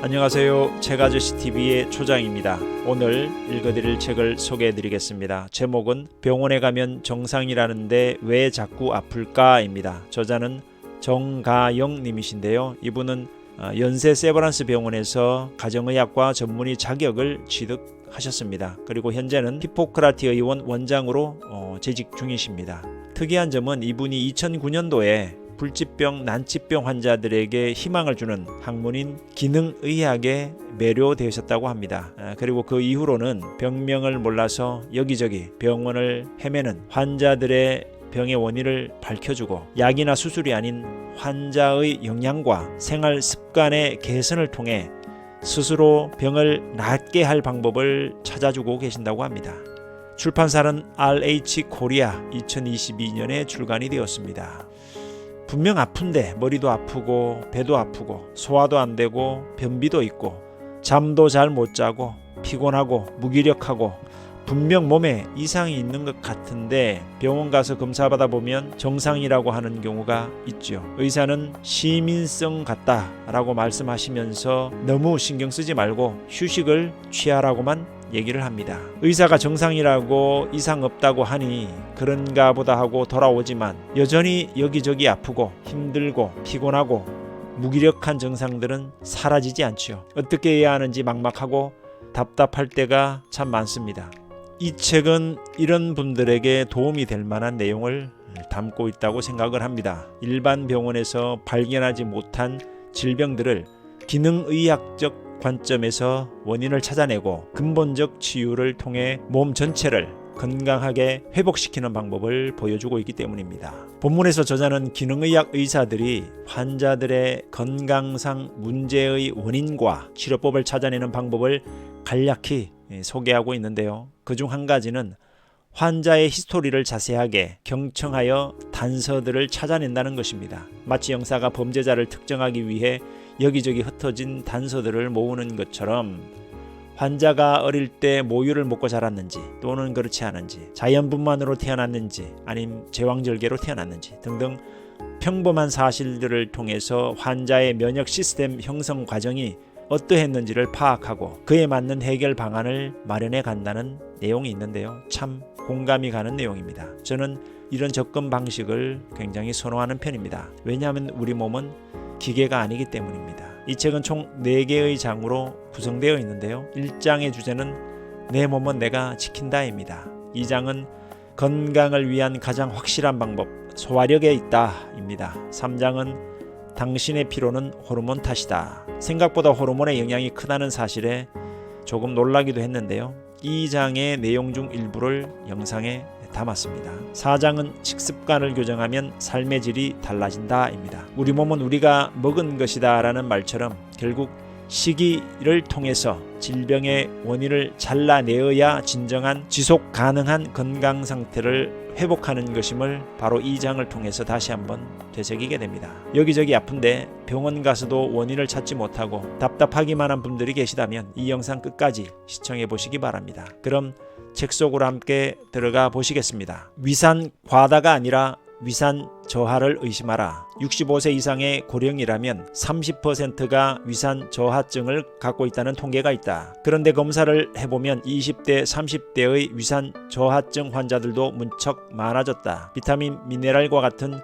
안녕하세요. 책아저씨TV의 초장입니다. 오늘 읽어드릴 책을 소개해드리겠습니다. 제목은 병원에 가면 정상이라는데 왜 자꾸 아플까? 입니다. 저자는 정가영 님이신데요. 이분은 연세 세브란스 병원에서 가정의학과 전문의 자격을 취득하셨습니다. 그리고 현재는 히포크라티 의원 원장으로 재직 중이십니다. 특이한 점은 이분이 2009년도에 불치병, 난치병 환자들에게 희망을 주는 학문인 기능의학에 매료되셨다고 합니다. 그리고 그 이후로는 병명을 몰라서 여기저기 병원을 헤매는 환자들의 병의 원인을 밝혀주고 약이나 수술이 아닌 환자의 영양과 생활 습관의 개선을 통해 스스로 병을 낫게 할 방법을 찾아주고 계신다고 합니다. 출판사는 RH 코리아 2022년에 출간이 되었습니다. 분명 아픈데 머리도 아프고 배도 아프고 소화도 안 되고 변비도 있고 잠도 잘 못 자고 피곤하고 무기력하고 분명 몸에 이상이 있는 것 같은데 병원 가서 검사받아 보면 정상이라고 하는 경우가 있죠. 의사는 시민성 같다라고 말씀하시면서 너무 신경 쓰지 말고 휴식을 취하라고만 얘기를 합니다. 의사가 정상이라고 이상 없다고 하니 그런가 보다 하고 돌아오지만 여전히 여기저기 아프고 힘들고 피곤하고 무기력한 증상들은 사라지지 않죠. 어떻게 해야 하는지 막막하고 답답할 때가 참 많습니다. 이 책은 이런 분들에게 도움이 될 만한 내용을 담고 있다고 생각을 합니다. 일반 병원에서 발견하지 못한 질병들을 기능의학적 관점에서 원인을 찾아내고 근본적 치유를 통해 몸 전체를 건강하게 회복시키는 방법을 보여주고 있기 때문입니다. 본문에서 저자는 기능의학 의사들이 환자들의 건강상 문제의 원인과 치료법을 찾아내는 방법을 간략히 소개하고 있는데요. 그중 한 가지는 환자의 히스토리를 자세하게 경청하여 단서들을 찾아낸다는 것입니다. 마치 형사가 범죄자를 특정하기 위해 여기저기 흩어진 단서들을 모으는 것처럼 환자가 어릴 때 모유를 먹고 자랐는지 또는 그렇지 않은지 자연분만으로 태어났는지 아님 제왕절개로 태어났는지 등등 평범한 사실들을 통해서 환자의 면역 시스템 형성 과정이 어떠했는지를 파악하고 그에 맞는 해결 방안을 마련해 간다는 내용이 있는데요. 참 공감이 가는 내용입니다. 저는 이런 접근 방식을 굉장히 선호하는 편입니다. 왜냐하면 우리 몸은 기계가 아니기 때문입니다. 이 책은 총 4개의 장으로 구성되어 있는데요. 1장의 주제는 내 몸은 내가 지킨다입니다. 2장은 건강을 위한 가장 확실한 방법, 소화력에 있다입니다. 3장은 당신의 피로는 호르몬 탓이다. 생각보다 호르몬의 영향이 크다는 사실에 조금 놀라기도 했는데요. 2장의 내용 중 일부를 영상에 담았습니다. 4장은 식습관을 교정하면 삶의 질이 달라진다입니다. 우리 몸은 우리가 먹은 것이다 라는 말처럼 결국 식이를 통해서 질병의 원인을 잘라내어야 진정한 지속 가능한 건강 상태를 회복하는 것임을 바로 이 장을 통해서 다시 한번 되새기게 됩니다. 여기저기 아픈데 병원 가서도 원인을 찾지 못하고 답답하기만 한 분들이 계시다면 이 영상 끝까지 시청해 보시기 바랍니다. 그럼 책 속으로 함께 들어가 보시겠습니다. 위산 과다가 아니라 위산 저하를 의심하라. 65세 이상의 고령이라면 30%가 위산 저하증을 갖고 있다는 통계가 있다. 그런데 검사를 해보면 20대, 30대의 위산 저하증 환자들도 문척 많아졌다. 비타민, 미네랄과 같은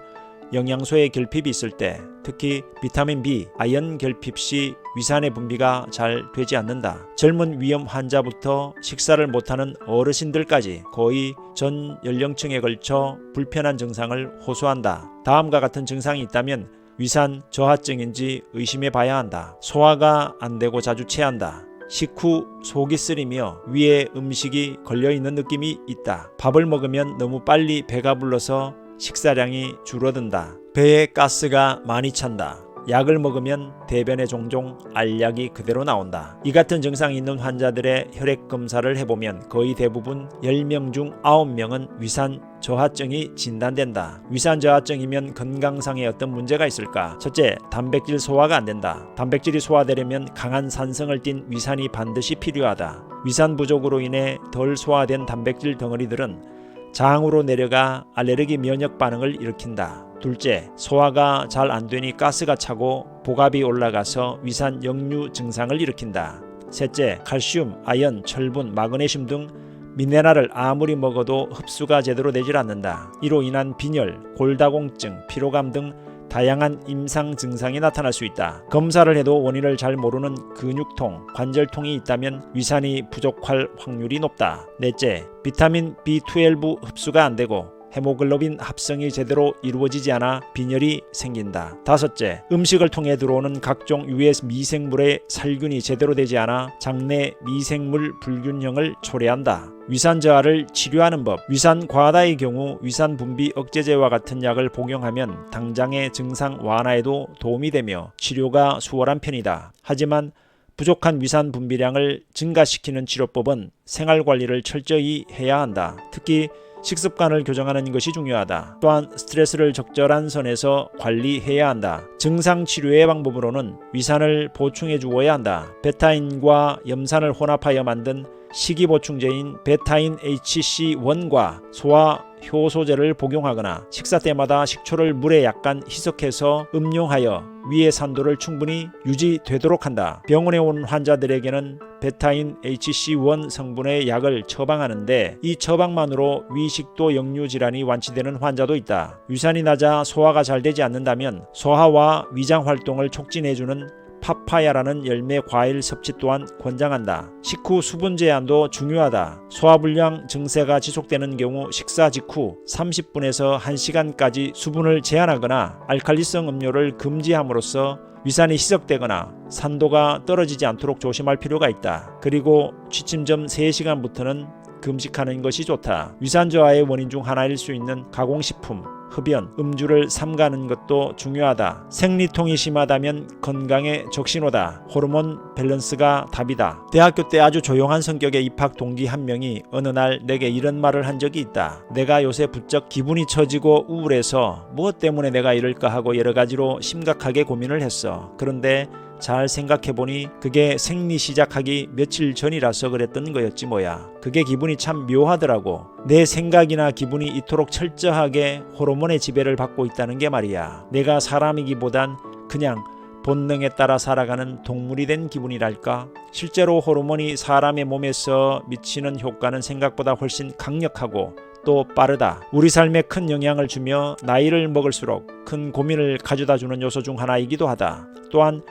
영양소의 결핍이 있을 때 특히 비타민 B, 아연 결핍 시 위산의 분비가 잘 되지 않는다. 젊은 위험 환자부터 식사를 못하는 어르신들까지 거의 전 연령층에 걸쳐 불편한 증상을 호소한다. 다음과 같은 증상이 있다면 위산 저하증인지 의심해 봐야 한다. 소화가 안 되고 자주 체한다. 식후 속이 쓰리며 위에 음식이 걸려있는 느낌이 있다. 밥을 먹으면 너무 빨리 배가 불러서 식사량이 줄어든다. 배에 가스가 많이 찬다. 약을 먹으면 대변에 종종 알약이 그대로 나온다. 이 같은 증상이 있는 환자들의 혈액 검사를 해보면 거의 대부분 10명 중 9명은 위산 저하증이 진단된다. 위산 저하증이면 건강상에 어떤 문제가 있을까? 첫째, 단백질 소화가 안 된다. 단백질이 소화되려면 강한 산성을 띤 위산이 반드시 필요하다. 위산 부족으로 인해 덜 소화된 단백질 덩어리들은 장으로 내려가 알레르기 면역 반응을 일으킨다. 둘째, 소화가 잘 안되니 가스가 차고 복압이 올라가서 위산 역류 증상을 일으킨다. 셋째, 칼슘, 아연, 철분, 마그네슘 등 미네랄을 아무리 먹어도 흡수가 제대로 되질 않는다. 이로 인한 빈혈, 골다공증, 피로감 등 다양한 임상 증상이 나타날 수 있다. 검사를 해도 원인을 잘 모르는 근육통, 관절통이 있다면 위산이 부족할 확률이 높다. 넷째, 비타민 B12 흡수가 안되고 헤모글로빈 합성이 제대로 이루어지지 않아 빈혈이 생긴다. 다섯째, 음식을 통해 들어오는 각종 유해 미생물의 살균이 제대로 되지 않아 장내 미생물 불균형을 초래한다. 위산 저하를 치료하는 법. 위산 과다의 경우 위산 분비 억제제와 같은 약을 복용하면 당장의 증상 완화에도 도움이 되며 치료가 수월한 편이다. 하지만 부족한 위산 분비량을 증가시키는 치료법은 생활관리를 철저히 해야 한다. 특히 식습관을 교정하는 것이 중요하다. 또한 스트레스를 적절한 선에서 관리해야 한다. 증상 치료의 방법으로는 위산을 보충해 주어야 한다. 베타인과 염산을 혼합하여 만든 식이보충제인 베타인 HC1과 소화 효소제를 복용하거나 식사 때마다 식초를 물에 약간 희석해서 음용하여 위의 산도를 충분히 유지되도록 한다. 병원에 온 환자들에게는 베타인 HC1 성분의 약을 처방하는데 이 처방만으로 위식도 역류 질환이 완치되는 환자도 있다. 위산이 낮아 소화가 잘 되지 않는다면 소화와 위장 활동을 촉진해주는 파파야라는 열매 과일 섭취 또한 권장한다. 식후 수분 제한도 중요하다. 소화불량 증세가 지속되는 경우 식사 직후 30분에서 1시간까지 수분을 제한하거나 알칼리성 음료를 금지함으로써 위산이 희석되거나 산도가 떨어지지 않도록 조심할 필요가 있다. 그리고 취침 전 3시간부터는 금식하는 것이 좋다. 위산 저하의 원인 중 하나일 수 있는 가공식품, 흡연, 음주를 삼가는 것도 중요하다. 생리통이 심하다면 건강에 적신호다. 호르몬 밸런스가 답이다. 대학교 때 아주 조용한 성격의 입학 동기 한 명이 어느 날 내게 이런 말을 한 적이 있다. 내가 요새 부쩍 기분이 처지고 우울해서 무엇 때문에 내가 이럴까 하고 여러 가지로 심각하게 고민을 했어. 그런데 잘 생각해보니 그게 생리 시작하기 며칠 전이라서 그랬던 거였지 뭐야. 그게 기분이 참 묘하더라고. 내 생각이나 기분이 이토록 철저하게 호르몬의 지배를 받고 있다는 게 말이야. 내가 사람이기보단 그냥 본능에 따라 살아가는 동물이 된 기분이랄까. 실제로 호르몬이 사람의 몸에서 미치는 효과는 생각보다 훨씬 강력하고 또 빠르다. 우리 삶에 큰 영향을 주며 나이를 먹을수록 큰 고민을 가져다주는 요소 중 하나이기도 하다. 또한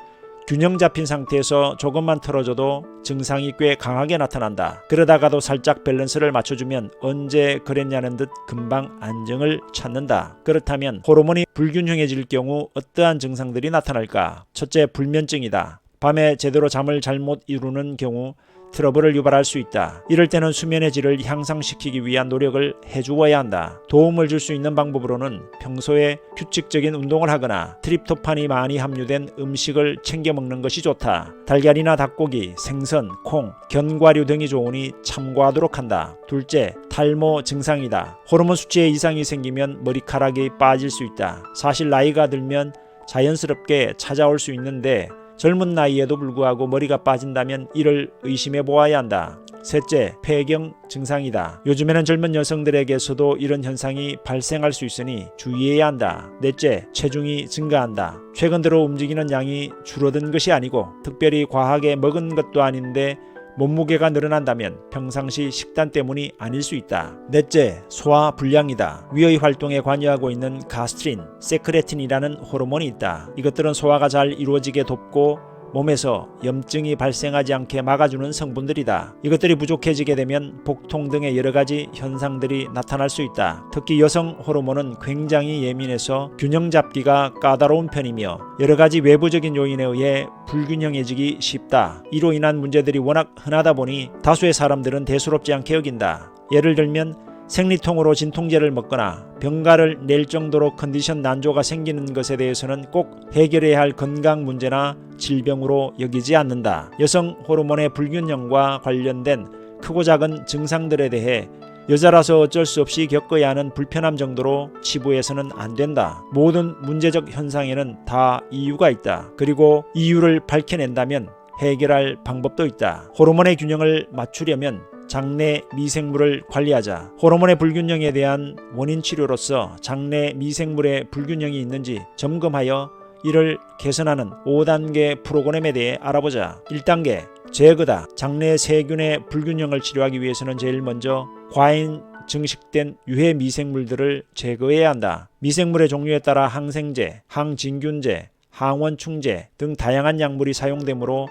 균형 잡힌 상태에서 조금만 틀어져도 증상이 꽤 강하게 나타난다. 그러다가도 살짝 밸런스를 맞춰주면 언제 그랬냐는 듯 금방 안정을 찾는다. 그렇다면 호르몬이 불균형해질 경우 어떠한 증상들이 나타날까? 첫째, 불면증이다. 밤에 제대로 잠을 잘못 이루는 경우 트러블을 유발할 수 있다. 이럴 때는 수면의 질을 향상시키기 위한 노력을 해주어야 한다. 도움을 줄 수 있는 방법으로는 평소에 규칙적인 운동을 하거나 트립토판이 많이 함유된 음식을 챙겨 먹는 것이 좋다. 달걀이나 닭고기, 생선, 콩, 견과류 등이 좋으니 참고하도록 한다. 둘째, 탈모 증상이다. 호르몬 수치에 이상이 생기면 머리카락이 빠질 수 있다. 사실 나이가 들면 자연스럽게 찾아올 수 있는데 젊은 나이에도 불구하고 머리가 빠진다면 이를 의심해 보아야 한다. 셋째, 폐경 증상이다. 요즘에는 젊은 여성들에게서도 이런 현상이 발생할 수 있으니 주의해야 한다. 넷째, 체중이 증가한다. 최근 들어 움직이는 양이 줄어든 것이 아니고 특별히 과하게 먹은 것도 아닌데 몸무게가 늘어난다면 평상시 식단 때문이 아닐 수 있다. 넷째, 소화 불량이다. 위의 활동에 관여하고 있는 가스트린, 세크레틴이라는 호르몬이 있다. 이것들은 소화가 잘 이루어지게 돕고 몸에서 염증이 발생하지 않게 막아주는 성분들이다. 이것들이 부족해지게 되면 복통 등의 여러가지 현상들이 나타날 수 있다. 특히 여성 호르몬은 굉장히 예민해서 균형 잡기가 까다로운 편이며 여러가지 외부적인 요인에 의해 불균형해지기 쉽다. 이로 인한 문제들이 워낙 흔하다 보니 다수의 사람들은 대수롭지 않게 여긴다. 예를 들면 생리통으로 진통제를 먹거나 병가를 낼 정도로 컨디션 난조가 생기는 것에 대해서는 꼭 해결해야 할 건강 문제나 질병으로 여기지 않는다. 여성 호르몬의 불균형과 관련된 크고 작은 증상들에 대해 여자라서 어쩔 수 없이 겪어야 하는 불편함 정도로 치부해서는 안 된다. 모든 문제적 현상에는 다 이유가 있다. 그리고 이유를 밝혀낸다면 해결할 방법도 있다. 호르몬의 균형을 맞추려면 장내 미생물을 관리하자. 호르몬의 불균형에 대한 원인 치료로서 장내 미생물의 불균형이 있는지 점검하여 이를 개선하는 5단계 프로그램에 대해 알아보자. 1단계 제거다. 장내 세균의 불균형을 치료하기 위해서는 제일 먼저 과잉 증식된 유해 미생물들을 제거해야 한다. 미생물의 종류에 따라 항생제, 항진균제, 항원충제 등 다양한 약물이 사용되므로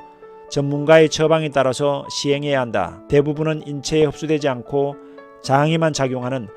전문가의 처방에 따라서 시행해야 한다. 대부분은 인체에 흡수되지 않고 장에만 작용하는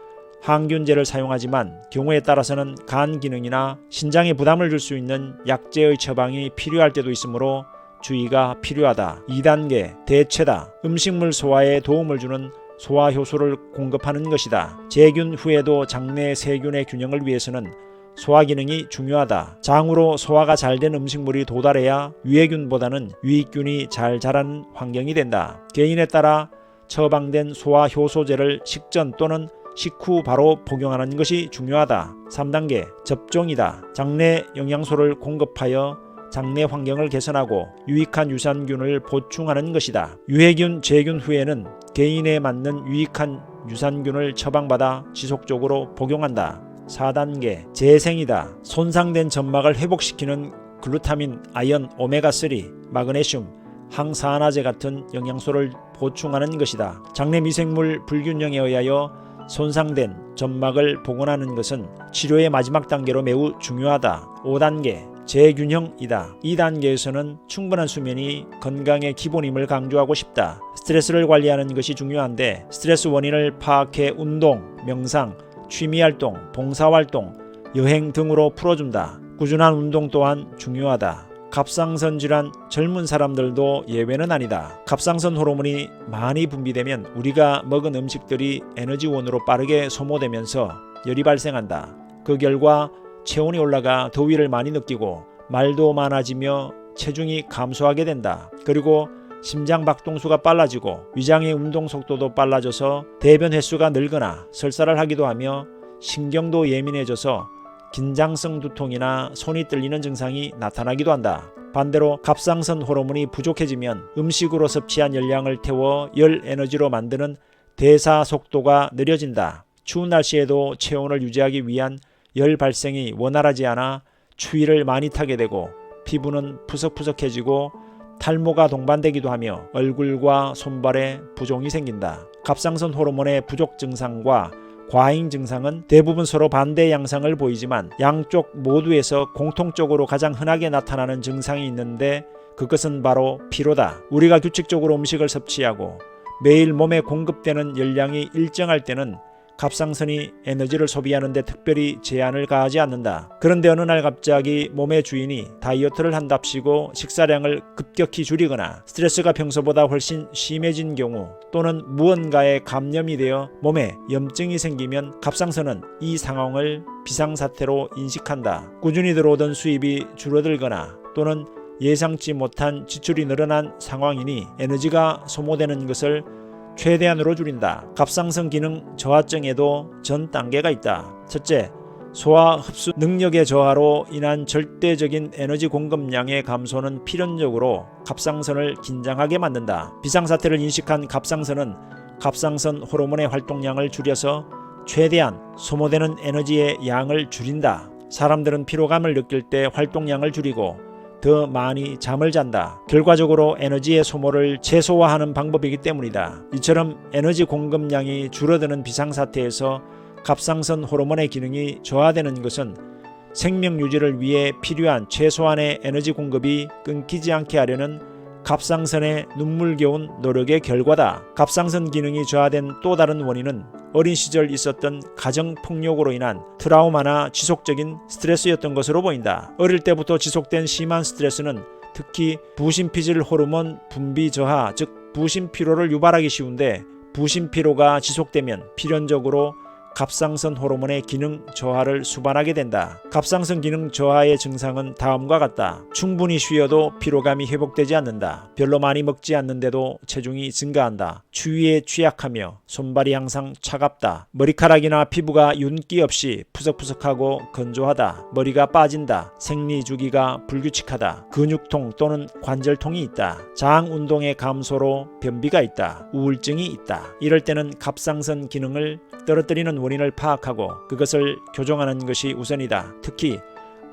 항균제를 사용하지만 경우에 따라서는 간 기능이나 신장에 부담을 줄 수 있는 약제의 처방이 필요할 때도 있으므로 주의가 필요하다. 2단계 대체다. 음식물 소화에 도움을 주는 소화 효소를 공급하는 것이다. 제균 후에도 장내 세균의 균형을 위해서는 소화 기능이 중요하다. 장으로 소화가 잘 된 음식물이 도달해야 유해균보다는 유익균이 잘 자라는 환경이 된다. 개인에 따라 처방된 소화 효소제를 식전 또는 식후 바로 복용하는 것이 중요하다. 3단계 접종이다. 장내 영양소를 공급하여 장내 환경을 개선하고 유익한 유산균을 보충하는 것이다. 유해균 제균 후에는 개인에 맞는 유익한 유산균을 처방받아 지속적으로 복용한다. 4단계 재생이다. 손상된 점막을 회복시키는 글루타민, 아연, 오메가3, 마그네슘, 항산화제 같은 영양소를 보충하는 것이다. 장내 미생물 불균형에 의하여 손상된 점막을 복원하는 것은 치료의 마지막 단계로 매우 중요하다. 5단계 재균형이다. 이 단계에서는 충분한 수면이 건강의 기본임을 강조하고 싶다. 스트레스를 관리하는 것이 중요한데 스트레스 원인을 파악해 운동, 명상, 취미활동, 봉사활동, 여행 등으로 풀어준다. 꾸준한 운동 또한 중요하다. 갑상선 질환 젊은 사람들도 예외는 아니다. 갑상선 호르몬이 많이 분비되면 우리가 먹은 음식들이 에너지원으로 빠르게 소모되면서 열이 발생한다. 그 결과 체온이 올라가 더위를 많이 느끼고 말도 많아지며 체중이 감소하게 된다. 그리고 심장 박동수가 빨라지고 위장의 운동 속도도 빨라져서 대변 횟수가 늘거나 설사를 하기도 하며 신경도 예민해져서 긴장성 두통이나 손이 떨리는 증상이 나타나기도 한다. 반대로 갑상선 호르몬이 부족해지면 음식으로 섭취한 열량을 태워 열 에너지로 만드는 대사 속도가 느려진다. 추운 날씨에도 체온을 유지하기 위한 열 발생이 원활하지 않아 추위를 많이 타게 되고 피부는 푸석푸석해지고 탈모가 동반되기도 하며 얼굴과 손발에 부종이 생긴다. 갑상선 호르몬의 부족 증상과 과잉 증상은 대부분 서로 반대 양상을 보이지만 양쪽 모두에서 공통적으로 가장 흔하게 나타나는 증상이 있는데 그것은 바로 피로다. 우리가 규칙적으로 음식을 섭취하고 매일 몸에 공급되는 열량이 일정할 때는 갑상선이 에너지를 소비하는데 특별히 제한을 가하지 않는다. 그런데 어느 날 갑자기 몸의 주인이 다이어트를 한답시고 식사량을 급격히 줄이거나 스트레스가 평소보다 훨씬 심해진 경우 또는 무언가에 감염이 되어 몸에 염증이 생기면 갑상선은 이 상황을 비상사태로 인식한다. 꾸준히 들어오던 수입이 줄어들거나 또는 예상치 못한 지출이 늘어난 상황이니 에너지가 소모되는 것을 최대한으로 줄인다. 갑상선 기능 저하증에도 전 단계가 있다. 첫째, 소화 흡수 능력의 저하로 인한 절대적인 에너지 공급량의 감소는 필연적으로 갑상선을 긴장하게 만든다. 비상사태를 인식한 갑상선은 갑상선 호르몬의 활동량을 줄여서 최대한 소모되는 에너지의 양을 줄인다. 사람들은 피로감을 느낄 때 활동량을 줄이고 더 많이 잠을 잔다. 결과적으로 에너지의 소모를 최소화하는 방법이기 때문이다. 이처럼 에너지 공급량이 줄어드는 비상사태에서 갑상선 호르몬의 기능이 저하되는 것은 생명 유지를 위해 필요한 최소한의 에너지 공급이 끊기지 않게 하려는 갑상선의 눈물겨운 노력의 결과다. 갑상선 기능이 저하된 또 다른 원인은 어린 시절 있었던 가정폭력으로 인한 트라우마나 지속적인 스트레스였던 것으로 보인다. 어릴 때부터 지속된 심한 스트레스는 특히 부신피질 호르몬 분비 저하, 즉 부신피로를 유발하기 쉬운데 부신피로가 지속되면 필연적으로 갑상선 호르몬의 기능 저하를 수반하게 된다. 갑상선 기능 저하의 증상은 다음과 같다. 충분히 쉬어도 피로감이 회복되지 않는다. 별로 많이 먹지 않는데도 체중이 증가한다. 추위에 취약하며 손발이 항상 차갑다. 머리카락이나 피부가 윤기 없이 푸석푸석하고 건조하다. 머리가 빠진다. 생리주기가 불규칙하다. 근육통 또는 관절통이 있다. 장 운동의 감소로 변비가 있다. 우울증이 있다. 이럴 때는 갑상선 기능을 떨어뜨리는 원인을 파악하고 그것을 교정하는 것이 우선이다. 특히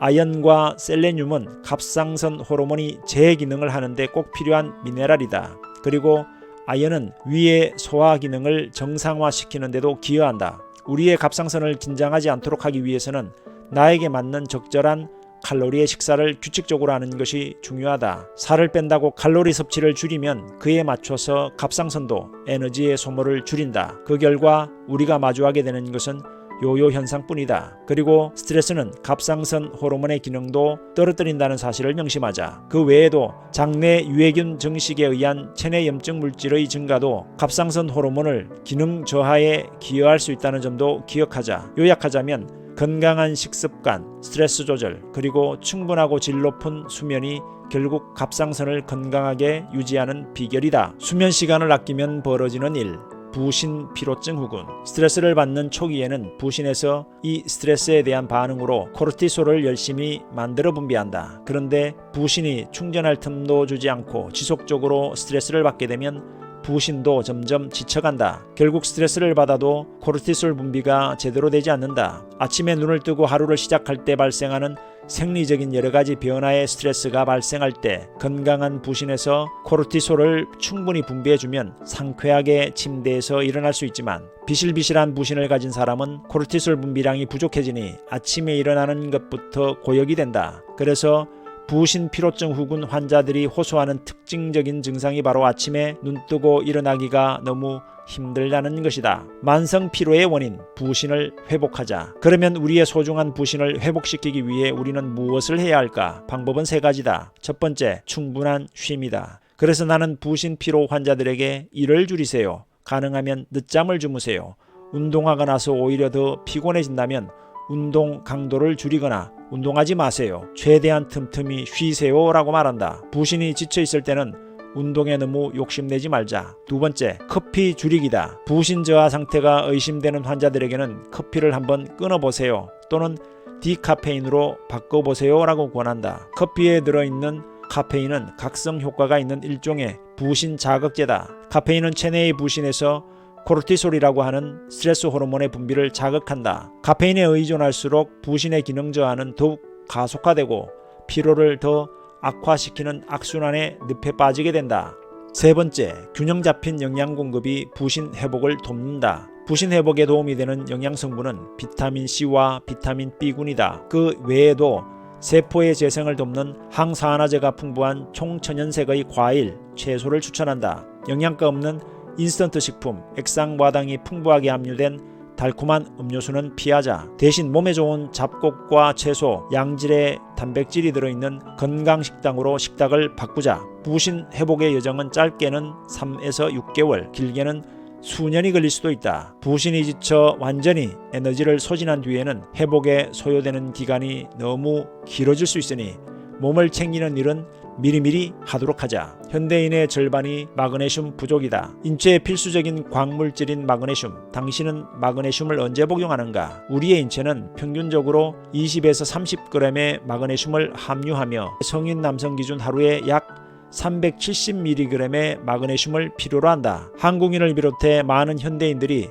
아연과 셀레늄은 갑상선 호르몬이 재기능을 하는데 꼭 필요한 미네랄이다. 그리고 아연은 위의 소화 기능을 정상화시키는 데도 기여한다. 우리의 갑상선을 긴장하지 않도록 하기 위해서는 나에게 맞는 적절한 칼로리의 식사를 규칙적으로 하는 것이 중요하다. 살을 뺀다고 칼로리 섭취를 줄이면 그에 맞춰서 갑상선도 에너지의 소모를 줄인다. 그 결과 우리가 마주하게 되는 것은 요요 현상뿐이다. 그리고 스트레스는 갑상선 호르몬의 기능도 떨어뜨린다는 사실을 명심하자. 그 외에도 장내 유해균 증식에 의한 체내 염증 물질의 증가도 갑상선 호르몬을 기능 저하에 기여할 수 있다는 점도 기억하자. 요약하자면 건강한 식습관, 스트레스 조절, 그리고 충분하고 질 높은 수면이 결국 갑상선을 건강하게 유지하는 비결이다. 수면 시간을 아끼면 벌어지는 일. 부신 피로증 후군. 스트레스를 받는 초기에는 부신에서 이 스트레스에 대한 반응으로 코르티솔을 열심히 만들어 분비한다. 그런데 부신이 충전할 틈도 주지 않고 지속적으로 스트레스를 받게 되면 부신도 점점 지쳐간다. 결국 스트레스를 받아도 코르티솔 분비가 제대로 되지 않는다. 아침에 눈을 뜨고 하루를 시작할 때 발생하는 생리적인 여러가지 변화의 스트레스가 발생할 때 건강한 부신에서 코르티솔을 충분히 분비해주면 상쾌하게 침대에서 일어날 수 있지만 비실비실한 부신을 가진 사람은 코르티솔 분비량이 부족해지니 아침에 일어나는 것부터 고역이 된다. 그래서 부신 피로증 후군 환자들이 호소하는 특징적인 증상이 바로 아침에 눈뜨고 일어나기가 너무 힘들다는 것이다. 만성 피로의 원인, 부신을 회복하자. 그러면 우리의 소중한 부신을 회복시키기 위해 우리는 무엇을 해야 할까? 방법은 세 가지다. 첫 번째, 충분한 쉼이다. 그래서 나는 부신 피로 환자들에게 일을 줄이세요. 가능하면 늦잠을 주무세요. 운동하고 나서 오히려 더 피곤해진다면 운동 강도를 줄이거나 운동하지 마세요. 최대한 틈틈이 쉬세요 라고 말한다. 부신이 지쳐있을 때는 운동에 너무 욕심내지 말자. 두 번째, 커피 줄이기다. 부신 저하 상태가 의심되는 환자들에게는 커피를 한번 끊어보세요. 또는 디카페인으로 바꿔보세요 라고 권한다. 커피에 들어있는 카페인은 각성 효과가 있는 일종의 부신 자극제다. 카페인은 체내의 부신에서 코르티솔이라고 하는 스트레스 호르몬의 분비를 자극한다. 카페인에 의존할수록 부신의 기능 저하는 더욱 가속화되고 피로를 더 악화시키는 악순환의 늪에 빠지게 된다. 세 번째, 균형 잡힌 영양 공급이 부신 회복을 돕는다. 부신 회복에 도움이 되는 영양 성분은 비타민 C와 비타민 B군이다. 그 외에도 세포의 재생을 돕는 항산화제가 풍부한 총천연색의 과일, 채소를 추천한다. 영양가 없는 인스턴트 식품, 액상과당이 풍부하게 함유된 달콤한 음료수는 피하자. 대신 몸에 좋은 잡곡과 채소, 양질의 단백질이 들어있는 건강식당으로 식탁을 바꾸자. 부신 회복의 여정은 짧게는 3에서 6개월, 길게는 수년이 걸릴 수도 있다. 부신이 지쳐 완전히 에너지를 소진한 뒤에는 회복에 소요되는 기간이 너무 길어질 수 있으니 몸을 챙기는 일은 미리미리 하도록 하자. 현대인의 절반이 마그네슘 부족이다. 인체의 필수적인 광물질인 마그네슘. 당신은 마그네슘을 언제 복용하는가? 우리의 인체는 평균적으로 20에서 30g의 마그네슘을 함유하며 성인 남성 기준 하루에 약 370mg의 마그네슘을 필요로 한다. 한국인을 비롯해 많은 현대인들이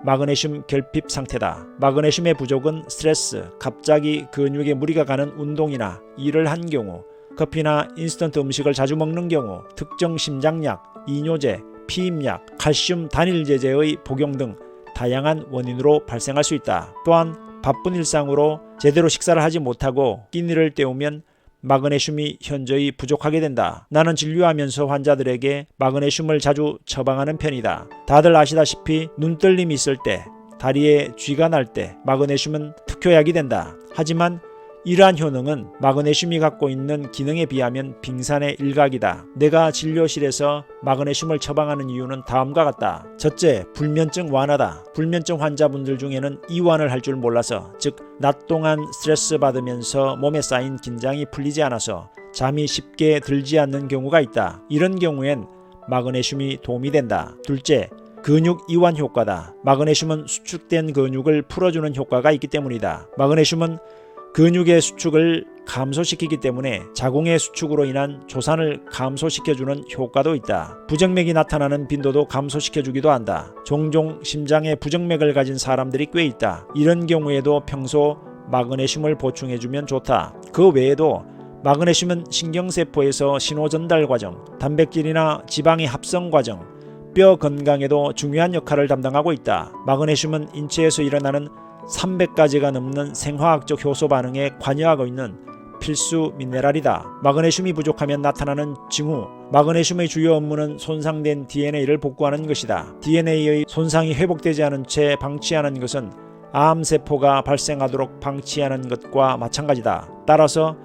마그네슘 결핍 상태다. 마그네슘의 부족은 스트레스, 갑자기 근육에 무리가 가는 운동이나 일을 한 경우, 커피나 인스턴트 음식을 자주 먹는 경우, 특정 심장약, 이뇨제, 피임약, 칼슘 단일 제제의 복용 등 다양한 원인으로 발생할 수 있다. 또한 바쁜 일상으로 제대로 식사를 하지 못하고 끼니를 때우면 마그네슘이 현저히 부족하게 된다. 나는 진료하면서 환자들에게 마그네슘을 자주 처방하는 편이다. 다들 아시다시피 눈떨림이 있을 때, 다리에 쥐가 날 때 마그네슘은 특효약이 된다. 하지만 이러한 효능은 마그네슘이 갖고 있는 기능에 비하면 빙산의 일각이다. 내가 진료실에서 마그네슘을 처방하는 이유는 다음과 같다. 첫째, 불면증 완화다. 불면증 환자분들 중에는 이완을 할 줄 몰라서, 즉 낮 동안 스트레스 받으면서 몸에 쌓인 긴장이 풀리지 않아서 잠이 쉽게 들지 않는 경우가 있다. 이런 경우엔 마그네슘이 도움이 된다. 둘째, 근육 이완 효과다. 마그네슘은 수축된 근육을 풀어주는 효과가 있기 때문이다. 마그네슘은 근육의 수축을 감소시키기 때문에 자궁의 수축으로 인한 조산을 감소시켜주는 효과도 있다. 부정맥이 나타나는 빈도도 감소시켜주기도 한다. 종종 심장에 부정맥을 가진 사람들이 꽤 있다. 이런 경우에도 평소 마그네슘을 보충해주면 좋다. 그 외에도 마그네슘은 신경세포에서 신호전달 과정, 단백질이나 지방의 합성 과정, 뼈 건강에도 중요한 역할을 담당하고 있다. 마그네슘은 인체에서 일어나는 300가지가 넘는 생화학적 효소 반응에 관여하고 있는 필수 미네랄이다. 마그네슘이 부족하면 나타나는 징후. 마그네슘의 주요 업무는 손상된 DNA를 복구하는 것이다. DNA의 손상이 회복되지 않은 채 방치하는 것은 암세포가 발생하도록 방치하는 것과 마찬가지다. 따라서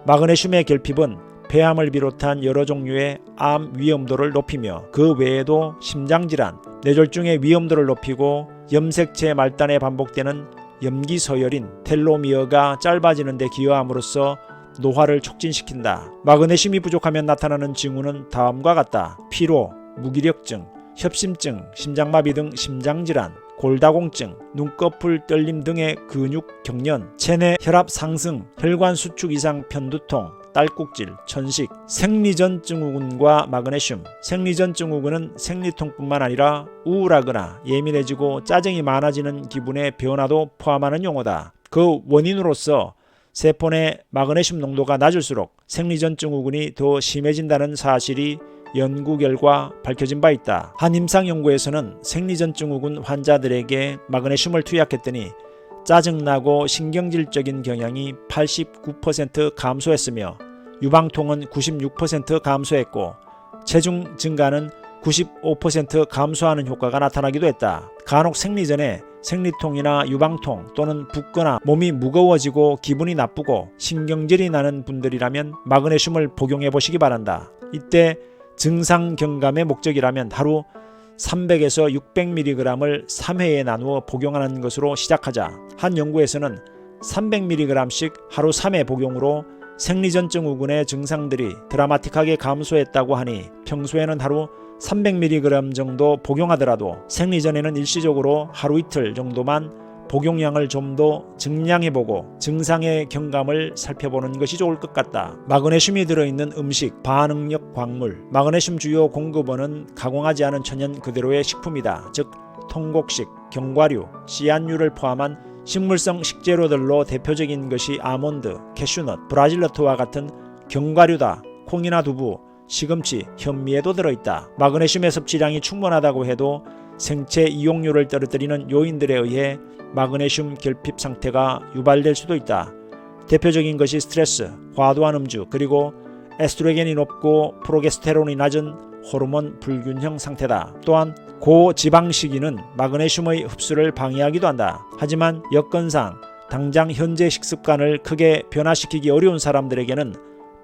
마그네슘의 결핍은 폐암을 비롯한 여러 종류의 암 위험도를 높이며 그 외에도 심장질환, 뇌졸중의 위험도를 높이고 염색체 말단에 반복되는 염기서열인 텔로미어가 짧아지는 데 기여함으로써 노화를 촉진시킨다. 마그네슘이 부족하면 나타나는 징후는 다음과 같다. 피로, 무기력증, 협심증, 심장마비 등 심장질환, 골다공증, 눈꺼풀 떨림 등의 근육 경련, 체내 혈압 상승, 혈관 수축 이상 편두통, 딸꾹질, 천식, 생리전 증후군과 마그네슘. 생리전 증후군은 생리통뿐만 아니라 우울하거나 예민해지고 짜증이 많아지는 기분의 변화도 포함하는 용어다. 그 원인으로서 세포 내 마그네슘 농도가 낮을수록 생리전 증후군이 더 심해진다는 사실이 연구 결과 밝혀진 바 있다. 한 임상 연구에서는 생리전 증후군 환자들에게 마그네슘을 투약했더니 짜증나고 신경질적인 경향이 89% 감소했으며 유방통은 96% 감소했고 체중 증가는 95% 감소하는 효과가 나타나기도 했다. 간혹 생리전에 생리통이나 유방통 또는 붓거나 몸이 무거워지고 기분이 나쁘고 신경질이 나는 분들이라면 마그네슘을 복용해 보시기 바란다. 이때 증상 경감의 목적이라면 하루 300에서 600mg을 3회에 나누어 복용하는 것으로 시작하자. 한 연구에서는 300mg씩 하루 3회 복용으로 생리전 증후군의 증상들이 드라마틱하게 감소했다고 하니 평소에는 하루 300mg 정도 복용하더라도 생리전에는 일시적으로 하루 이틀 정도만 복용량을 좀 더 증량해보고 증상의 경감을 살펴보는 것이 좋을 것 같다. 마그네슘이 들어있는 음식, 반응력 광물. 마그네슘 주요 공급원은 가공하지 않은 천연 그대로의 식품이다. 즉 통곡식, 견과류, 씨앗류를 포함한 식물성 식재료들로 대표적인 것이 아몬드, 캐슈넛, 브라질너트와 같은 견과류다. 콩이나 두부, 시금치, 현미에도 들어있다. 마그네슘의 섭취량이 충분하다고 해도 생체 이용률을 떨어뜨리는 요인들에 의해 마그네슘 결핍 상태가 유발될 수도 있다. 대표적인 것이 스트레스, 과도한 음주, 그리고 에스트로겐이 높고 프로게스테론이 낮은 호르몬 불균형 상태다. 또한 고지방식이는 마그네슘의 흡수를 방해하기도 한다. 하지만 여건상 당장 현재 식습관을 크게 변화시키기 어려운 사람들에게는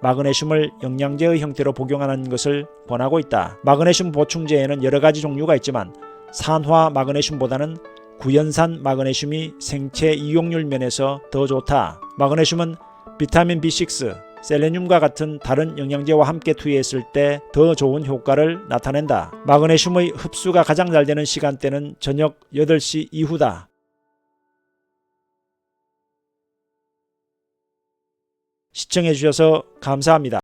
마그네슘을 영양제의 형태로 복용하는 것을 권하고 있다. 마그네슘 보충제에는 여러 가지 종류가 있지만 산화 마그네슘보다는 구연산 마그네슘이 생체 이용률 면에서 더 좋다. 마그네슘은 비타민 B6, 셀레늄과 같은 다른 영양제와 함께 투여했을 때 더 좋은 효과를 나타낸다. 마그네슘의 흡수가 가장 잘 되는 시간대는 저녁 8시 이후다. 시청해 주셔서 감사합니다.